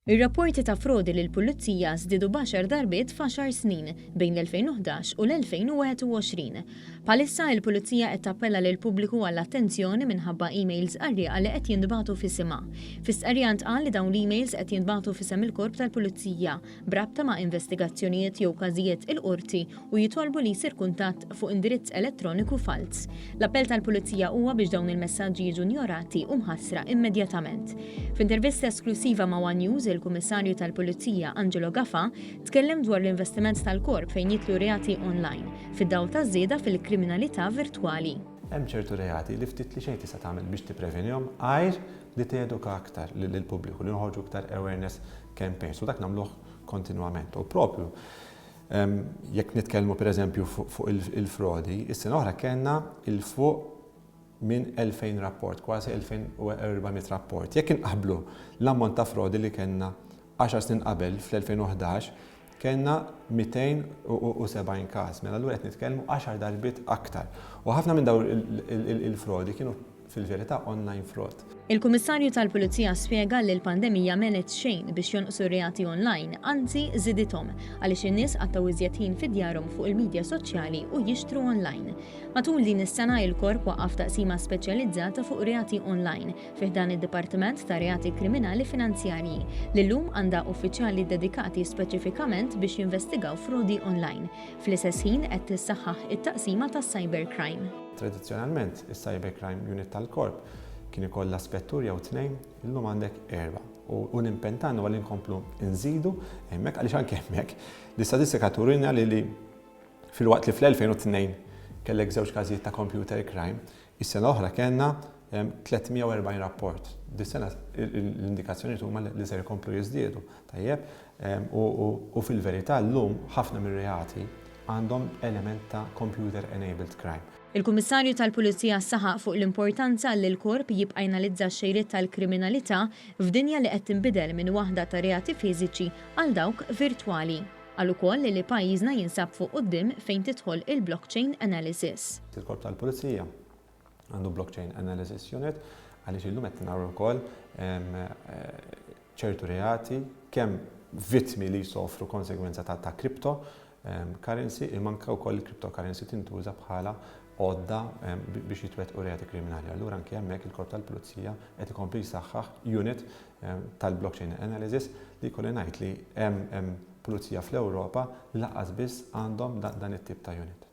Ir-rapporti ta' frodi lill-Pulizija żdiedu b'10 darbiet f'10 snin bejn l-2011 u l-2021. Bħalissa l-Pulizija qed tappella lill-pubbliku għall-attenzjoni minħabba emails qarrieqa li qed jinbagħtu f'isimha. Fi-stqarrija ntqal li dawn l-emails qed jinbagħtu f'isem il-Korp tal-Pulizija b'rabta ma' investigazzjonijiet jew każijiet il-qorti u jitolbu li jsir kuntatt fuq indirizz elettroniku fals. L-appell tal-Pulizija huwa biex dawn il-messaġġi jiġu injorati u mħassra immedjatament. F'intervista esklusiva ma' One News, il-Kummissarju tal-Pulizija Angelo Gaffa tkellem dwar l-investiment tal-Korp fejn jitlu reati online fid-dawl taż-żieda fil-kriminalità virtwali. Hemm ċertu reati li ftit li xejn tista' tagħmel biex tipprevenihom għajr li teduka aktar lill-pubbliku li noħorġu aktar awareness campaigns u dak nagħmluh kontinwament. U propju jekk nitkellmu pereżempju fuq il-frodi, is-sena oħra kellna il-fuq minn 2000 rapport, kważi 2400 rapport. Jekk inqabblu l-ammont ta' frodi li kellna 10 snin qabel fl-2011, kellna 270 każ. Mela allura qed nitkellmu 10 darbiet aktar. U ħafna minn dawn il-frodi kienu fil-verità online fraud. Il-Kummissarju tal-Pulizija spjega li l-pandemija m'għamlet xejn biex jonqsu reati online, anzi żidithom għaliex in-nies qattaw iżjed ħin fid-djarhom fuq il-midja soċjali u jixtru online. Matul din is-sena il-Korp waqqaf taqsima speċjalizzata fuq reati online fih dan id-Dipartiment ta' Reati Kriminali Finanzjarji li llum għandha uffiċjali dedikati speċifikament biex jinvestigaw frodi online. Fl-istess ħin qed tissaħħaħ it-taqsima tas-cybercrime. Tradizzjonalment, is-cybercrime unit tal-Korp kien ikollha spettur jew tnejn, illum għandek 4. U nimpentannu għal inkomplu nżidu hemmhekk għaliex anke hemmhekk l-istatistika turina li fil-waqt li fl-2002 kellek żewġ każijiet ta' computer crime, is-sena oħra kellna 340 rapport. Dis-sena l-indikazzjoni huma li se jkomplu jiżdiedu. Tajjeb, u fil-verità llum ħafna mir-reati għandhom element ta' computer-enabled crime. Il-Kummissarju tal-Pulizija saħaq fuq l-importanza li l-Korp jibqa' jnalizza x-xejriet tal-kriminalità f'dinja li qed tinbidel minn waħda ta' reati fiżiċi għal dawk virtwali. Qal ukoll li pajjiżna jinsab fuq quddiem fejn tidħol il-blockchain analysis. Il-Korp tal-Pulizija għandu blockchain analysis unit għaliex illum qed naraw ukoll ċertu reati kemm vittmi li jsofru konsegwenza ta' crypto currency imma anke wkoll il-cryptocurrency tintuża bħala għodda biex jitwettqu reati kriminali. Allura anke hemmhekk il-Korp tal-Pulizija qed ikompli jsaħħaħ unit tal-blockchain analysis li jkolli ngħid li hemm pulizija fl-Ewropa li lanqas biss għandhom dan it-tip ta' unit.